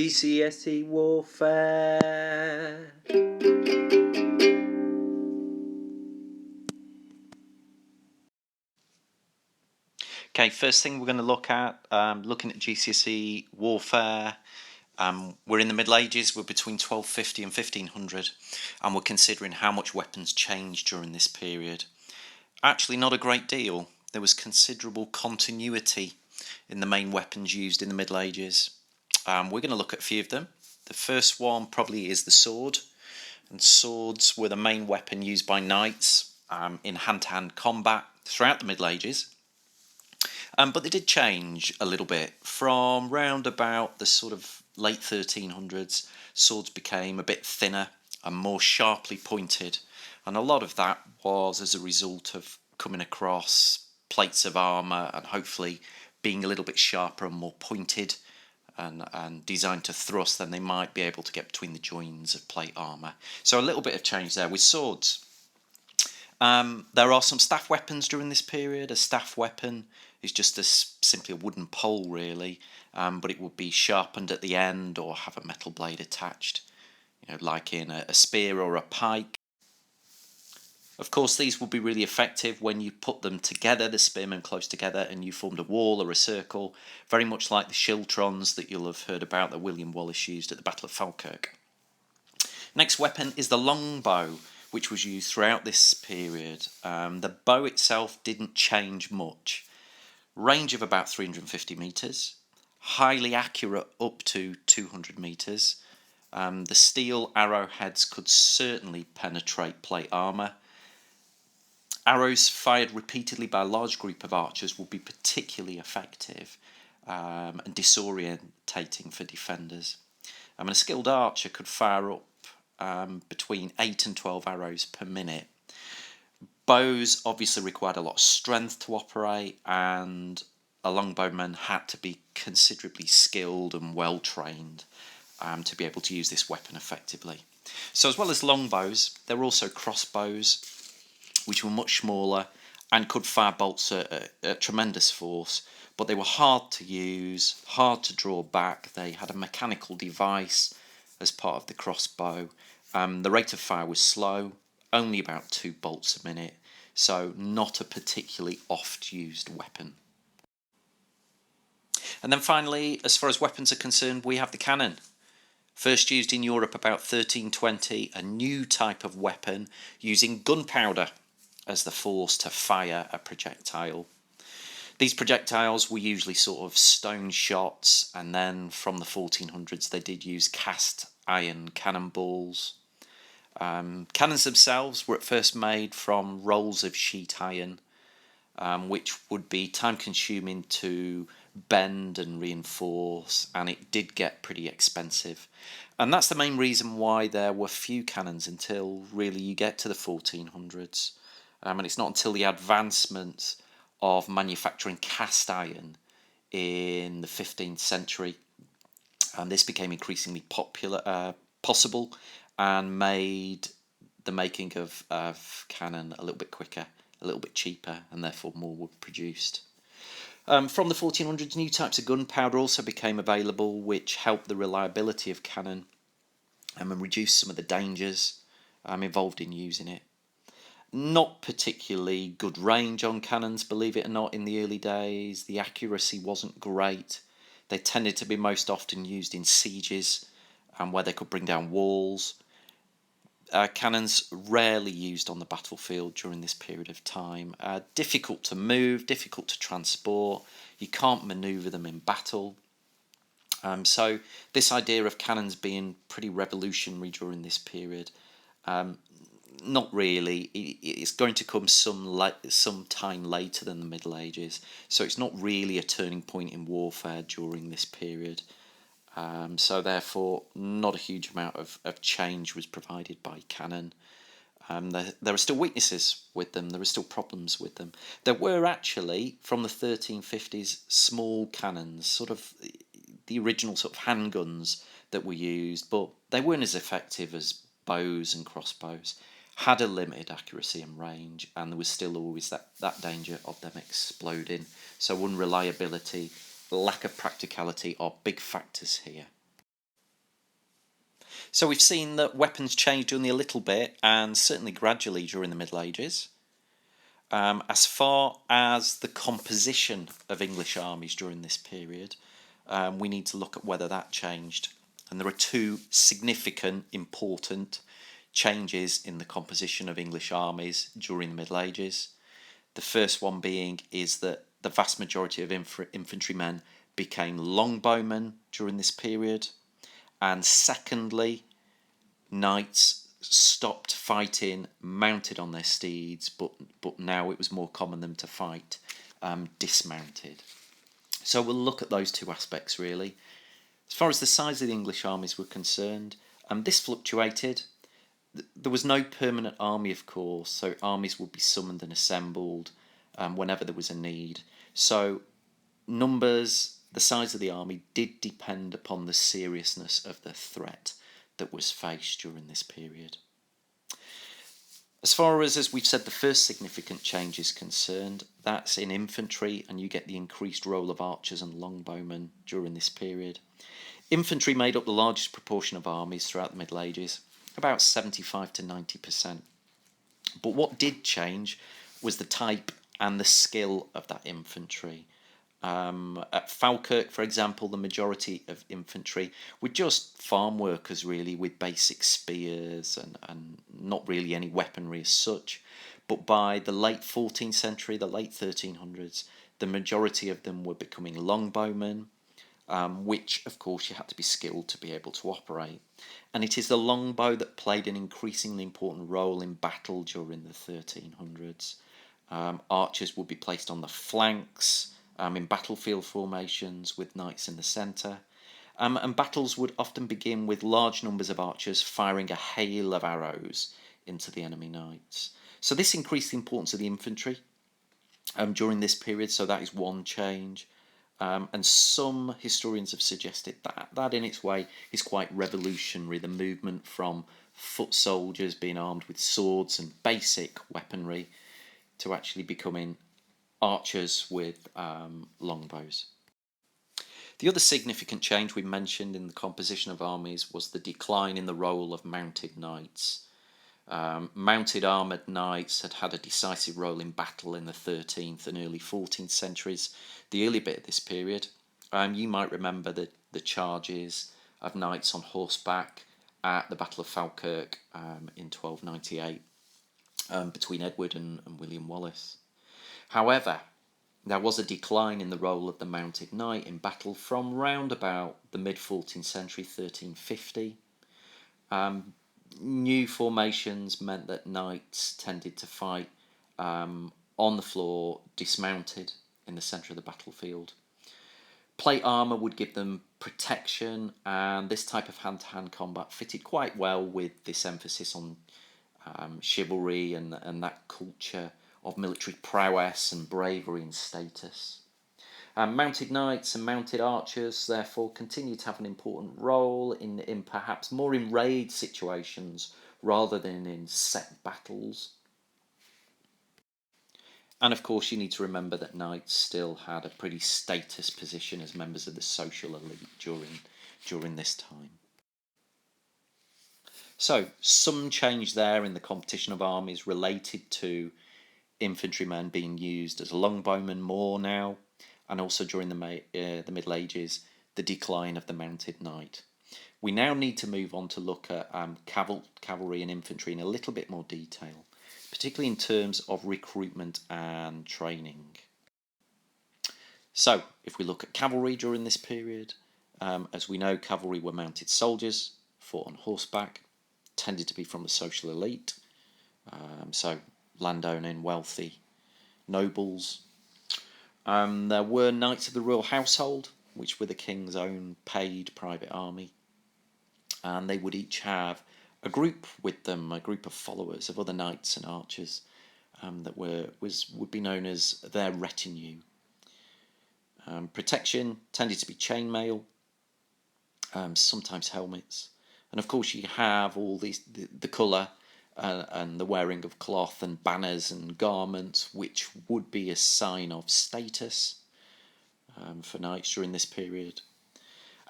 GCSE warfare. Okay, first thing we're going to look at, looking at GCSE warfare. We're in the Middle Ages, we're between 1250 and 1500, and we're considering how much weapons changed during this period. Actually, not a great deal. There was considerable continuity in the main weapons used in the Middle Ages. We're going to look at a few of them. The first one probably is the sword, and swords were the main weapon used by knights in hand-to-hand combat throughout the Middle Ages. But they did change a little bit. From round about the sort of late 1300s, swords became a bit thinner and more sharply pointed, and a lot of that was as a result of coming across plates of armour and hopefully being a little bit sharper and more pointed and designed to thrust than they might be able to get between the joins of plate armour. So a little bit of change there with swords. There are some staff weapons during this period. A staff weapon is just simply a wooden pole, really, but it would be sharpened at the end or have a metal blade attached, like in a spear or a pike. Of course, these would be really effective when you put them together, the spearmen close together, and you formed a wall or a circle, very much like the schiltrons that you'll have heard about that William Wallace used at the Battle of Falkirk. Next weapon is the longbow, which was used throughout this period. The bow itself didn't change much. Range of about 350 metres, highly accurate up to 200 metres. The steel arrowheads could certainly penetrate plate armour. Arrows fired repeatedly by a large group of archers would be particularly effective and disorientating for defenders. A skilled archer could fire up between 8 and 12 arrows per minute. Bows obviously required a lot of strength to operate, and a longbowman had to be considerably skilled and well trained to be able to use this weapon effectively. So as well as longbows, there were also crossbows, which were much smaller and could fire bolts at tremendous force, but they were hard to use, hard to draw back. They had a mechanical device as part of the crossbow. The rate of fire was slow, only about 2 bolts a minute, so not a particularly oft-used weapon. And then finally, as far as weapons are concerned, we have the cannon. First used in Europe about 1320, a new type of weapon using gunpowder as the force to fire a projectile. These projectiles were usually sort of stone shots, and then from the 1400s they did use cast iron cannonballs. Cannons themselves were at first made from rolls of sheet iron, which would be time consuming to bend and reinforce, and it did get pretty expensive. And that's the main reason why there were few cannons until really you get to the 1400s. And it's not until the advancement of manufacturing cast iron in the 15th century, and this became increasingly possible, and made the making of cannon a little bit quicker, a little bit cheaper, and therefore more were produced. From the 1400s, new types of gunpowder also became available, which helped the reliability of cannon and reduced some of the dangers involved in using it. Not particularly good range on cannons, believe it or not, in the early days. The accuracy wasn't great. They tended to be most often used in sieges where they could bring down walls. Cannons rarely used on the battlefield during this period of time. Difficult to move, difficult to transport. You can't manoeuvre them in battle. So this idea of cannons being pretty revolutionary during this period, not really. It's going to come some time later than the Middle Ages, so it's not really a turning point in warfare during this period. So therefore, not a huge amount of change was provided by cannon. There are still weaknesses with them. There are still problems with them. There were actually, from the 1350s, small cannons, sort of the original sort of handguns that were used, but they weren't as effective as bows and crossbows, had a limited accuracy and range, and there was still always that danger of them exploding. So unreliability, lack of practicality are big factors here. So we've seen that weapons changed only a little bit, and certainly gradually during the Middle Ages. As far as the composition of English armies during this period, we need to look at whether that changed. And there are two significant, important changes in the composition of English armies during the Middle Ages. The first one being is that the vast majority of infantrymen became longbowmen during this period. And secondly, knights stopped fighting mounted on their steeds, but now it was more common them to fight dismounted. So we'll look at those two aspects really. As far as the size of the English armies were concerned, this fluctuated. There was no permanent army, of course, so armies would be summoned and assembled whenever there was a need. So numbers, the size of the army, did depend upon the seriousness of the threat that was faced during this period. As far as we've said, the first significant change is concerned, that's in infantry, and you get the increased role of archers and longbowmen during this period. Infantry made up the largest proportion of armies throughout the Middle Ages, about 75 to 90%. But what did change was the type and the skill of that infantry. At Falkirk, for example, the majority of infantry were just farm workers really, with basic spears and not really any weaponry as such. But by the late 14th century, the late 1300s, the majority of them were becoming longbowmen, which of course you had to be skilled to be able to operate. And it is the longbow that played an increasingly important role in battle during the 1300s. Archers would be placed on the flanks, in battlefield formations with knights in the centre. And battles would often begin with large numbers of archers firing a hail of arrows into the enemy knights. So this increased the importance of the infantry during this period, so that is one change. And some historians have suggested that in its way is quite revolutionary, the movement from foot soldiers being armed with swords and basic weaponry to actually becoming archers with longbows. The other significant change we mentioned in the composition of armies was the decline in the role of mounted knights. Mounted armoured knights had a decisive role in battle in the 13th and early 14th centuries, the early bit of this period. You might remember the charges of knights on horseback at the Battle of Falkirk in 1298 between Edward and William Wallace. However, there was a decline in the role of the mounted knight in battle from round about the mid-14th century, 1350. New formations meant that knights tended to fight on the floor, dismounted in the centre of the battlefield. Plate armour would give them protection, and this type of hand-to-hand combat fitted quite well with this emphasis on chivalry and that culture of military prowess and bravery and status. Mounted knights and mounted archers therefore continue to have an important role in perhaps more in raid situations rather than in set battles. And of course you need to remember that knights still had a pretty status position as members of the social elite during this time. So some change there in the competition of armies related to infantrymen being used as longbowmen more now, and also during the Middle Ages, the decline of the mounted knight. We now need to move on to look at cavalry and infantry in a little bit more detail, particularly in terms of recruitment and training. So, if we look at cavalry during this period, as we know, cavalry were mounted soldiers, fought on horseback, tended to be from the social elite, so landowning, wealthy nobles. There were knights of the royal household, which were the king's own paid private army, and they would each have a group with them, a group of followers of other knights and archers that would be known as their retinue. Protection tended to be chainmail, sometimes helmets, and of course you have all these the colour and the wearing of cloth and banners and garments, which would be a sign of status for knights during this period.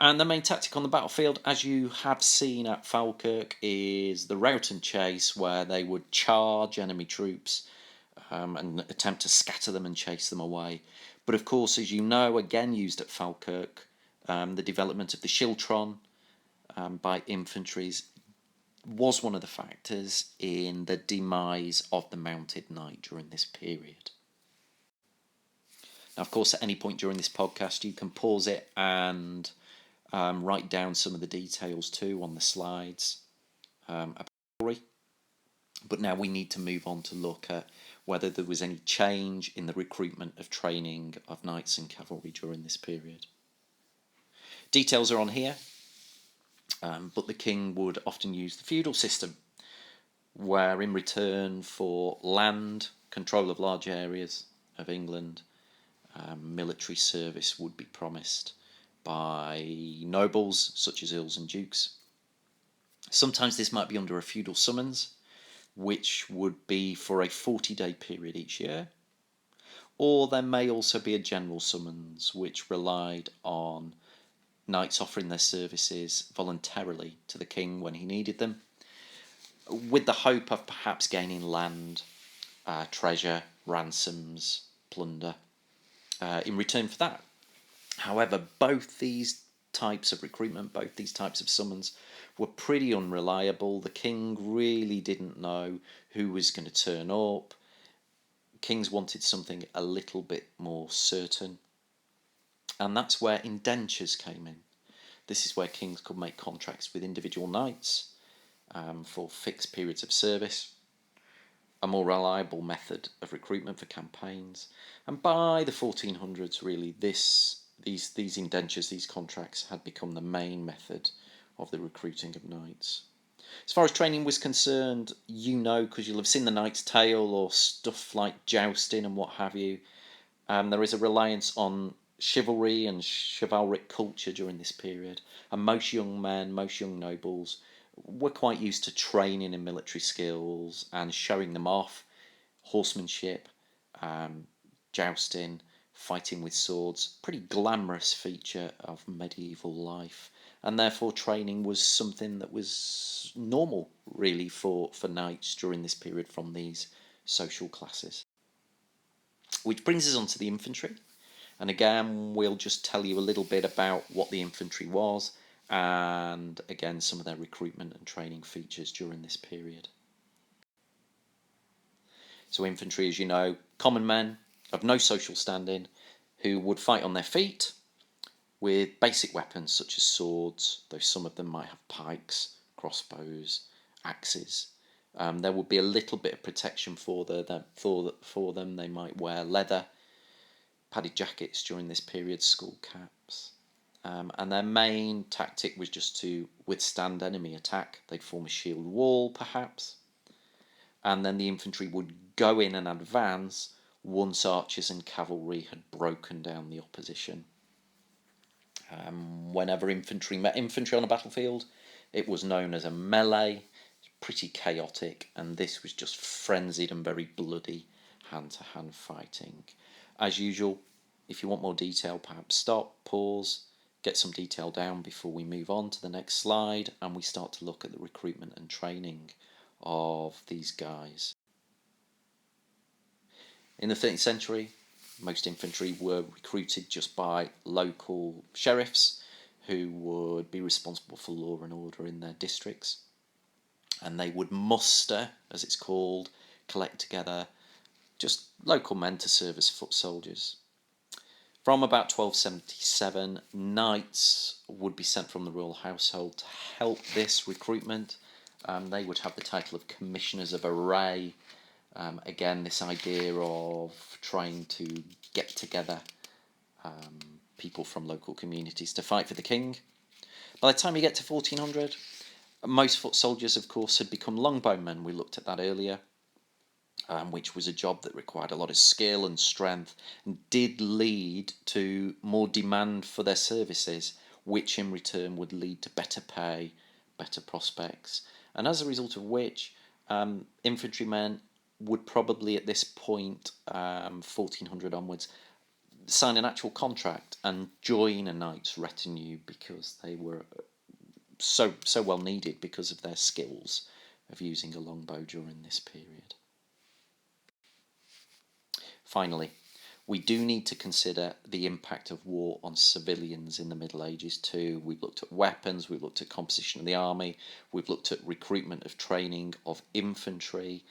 And the main tactic on the battlefield, as you have seen at Falkirk, is the rout and chase, where they would charge enemy troops and attempt to scatter them and chase them away. But of course, as you know, again used at Falkirk, the development of the schiltron by infantries was one of the factors in the demise of the mounted knight during this period. Now, of course, at any point during this podcast, you can pause it and write down some of the details too on the slides about the story. But now we need to move on to look at whether there was any change in the recruitment of training of knights and cavalry during this period. Details are on here, but the king would often use the feudal system, where in return for land, control of large areas of England, military service would be promised by nobles such as earls and dukes. Sometimes this might be under a feudal summons, which would be for a 40-day period each year, or there may also be a general summons which relied on knights offering their services voluntarily to the king when he needed them, with the hope of perhaps gaining land, treasure, ransoms, plunder in return for that. However, both these types of recruitment, both these types of summons, were pretty unreliable. The king really didn't know who was going to turn up. Kings wanted something a little bit more certain, and that's where indentures came in. This is where kings could make contracts with individual knights for fixed periods of service, a more reliable method of recruitment for campaigns. And by the 1400s, really, these indentures, these contracts, had become the main method of the recruiting of knights. As far as training was concerned, you know, because you'll have seen the Knight's Tale or stuff like jousting and what have you, there is a reliance on chivalry and chivalric culture during this period, and most young men, most young nobles were quite used to training in military skills and showing them off. Horsemanship, jousting, fighting with swords, pretty glamorous feature of medieval life, and therefore training was something that was normal really for knights during this period from these social classes. Which brings us on to the infantry, and again we'll just tell you a little bit about what the infantry was, and again some of their recruitment and training features during this period. So infantry, as you know, common men of no social standing who would fight on their feet with basic weapons such as swords, though some of them might have pikes, crossbows, axes. There would be a little bit of protection for them. They might wear leather, padded jackets during this period, skull caps. And their main tactic was just to withstand enemy attack. They'd form a shield wall, perhaps, and then the infantry would go in and advance once archers and cavalry had broken down the opposition. Whenever infantry met infantry on a battlefield, it was known as a melee. Pretty chaotic, and this was just frenzied and very bloody hand-to-hand fighting. As usual, if you want more detail, perhaps stop, pause, get some detail down before we move on to the next slide and we start to look at the recruitment and training of these guys. In the 13th century, most infantry were recruited just by local sheriffs who would be responsible for law and order in their districts. And they would muster, as it's called, collect together just local men to serve as foot soldiers. From about 1277, knights would be sent from the royal household to help this recruitment. They would have the title of commissioners of array. Again, this idea of trying to get together people from local communities to fight for the king. By the time you get to 1400, most foot soldiers, of course, had become longbowmen. We looked at that earlier, which was a job that required a lot of skill and strength and did lead to more demand for their services, which in return would lead to better pay, better prospects, and as a result of which, infantrymen would probably at this point, 1400 onwards, sign an actual contract and join a knight's retinue because they were so well needed because of their skills of using a longbow during this period. Finally, we do need to consider the impact of war on civilians in the Middle Ages too. We've looked at weapons, we've looked at composition of the army, we've looked at recruitment of training of infantry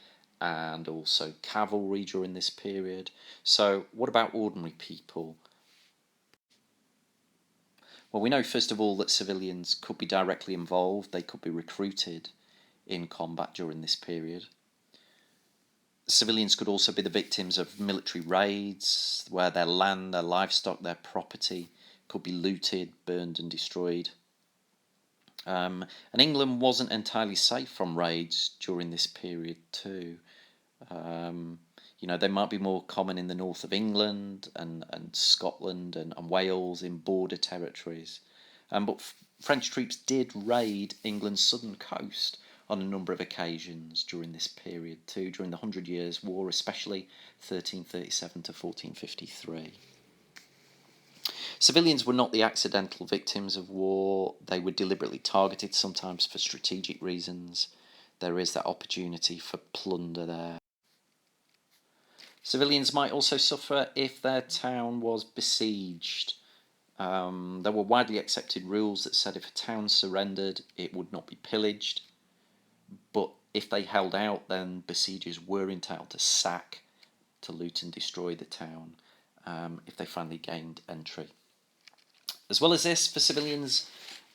and also cavalry during this period. So what about ordinary people? Well, we know first of all that civilians could be directly involved, they could be recruited in combat during this period. Civilians could also be the victims of military raids where their land, their livestock, their property could be looted, burned and destroyed. And England wasn't entirely safe from raids during this period too. They might be more common in the north of England and Scotland and Wales in border territories. But French troops did raid England's southern coast on a number of occasions during this period too, during the 100 Years' War, especially 1337 to 1453. Civilians were not the accidental victims of war. They were deliberately targeted, sometimes for strategic reasons. There is that opportunity for plunder there. Civilians might also suffer if their town was besieged. There were widely accepted rules that said if a town surrendered, it would not be pillaged. But if they held out, then besiegers were entitled to sack, to loot and destroy the town if they finally gained entry. As well as this, for civilians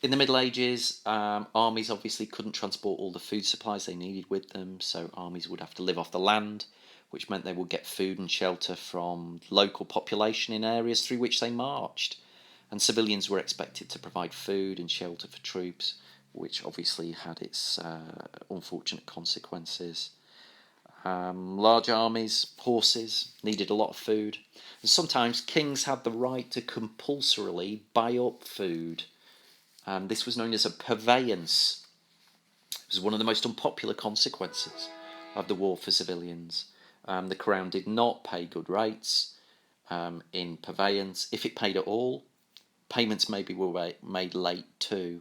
in the Middle Ages, armies obviously couldn't transport all the food supplies they needed with them, so armies would have to live off the land, which meant they would get food and shelter from local population in areas through which they marched. And civilians were expected to provide food and shelter for troops, which obviously had its unfortunate consequences. Large armies, horses, needed a lot of food. And sometimes kings had the right to compulsorily buy up food. This was known as a purveyance. It was one of the most unpopular consequences of the war for civilians. The crown did not pay good rates in purveyance. If it paid at all, payments maybe were made late too.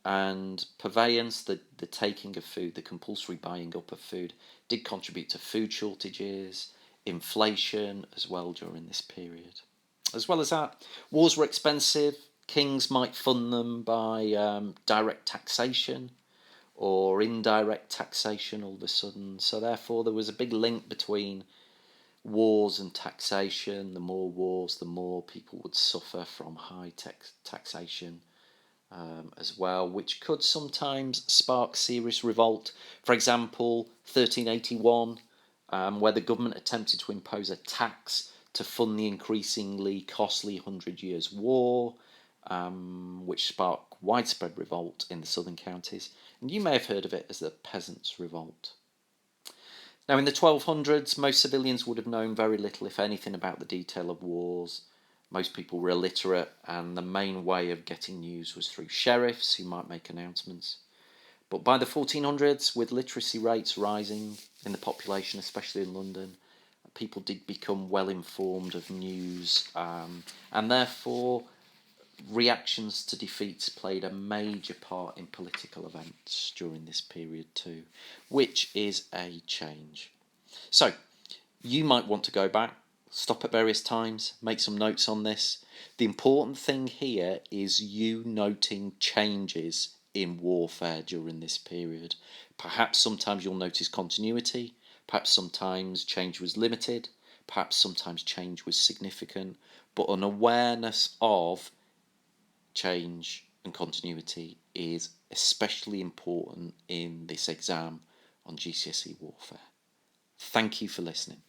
And purveyance, the taking of food, the compulsory buying up of food, did contribute to food shortages, inflation as well during this period. As well as that, wars were expensive. Kings might fund them by direct taxation or indirect taxation all of a sudden. So therefore there was a big link between wars and taxation. The more wars, the more people would suffer from high taxation. As well, which could sometimes spark serious revolt. For example, 1381, where the government attempted to impose a tax to fund the increasingly costly 100 Years' War, which sparked widespread revolt in the southern counties. And you may have heard of it as the Peasants' Revolt. Now, in the 1200s, most civilians would have known very little, if anything, about the detail of wars. Most people were illiterate, and the main way of getting news was through sheriffs who might make announcements. But by the 1400s, with literacy rates rising in the population, especially in London, people did become well informed of news, and therefore reactions to defeats played a major part in political events during this period too, which is a change. So, you might want to go back, stop at various times, make some notes on this. The important thing here is you noting changes in warfare during this period. Perhaps sometimes you'll notice continuity, perhaps sometimes change was limited, perhaps sometimes change was significant, but an awareness of change and continuity is especially important in this exam on GCSE warfare. Thank you for listening.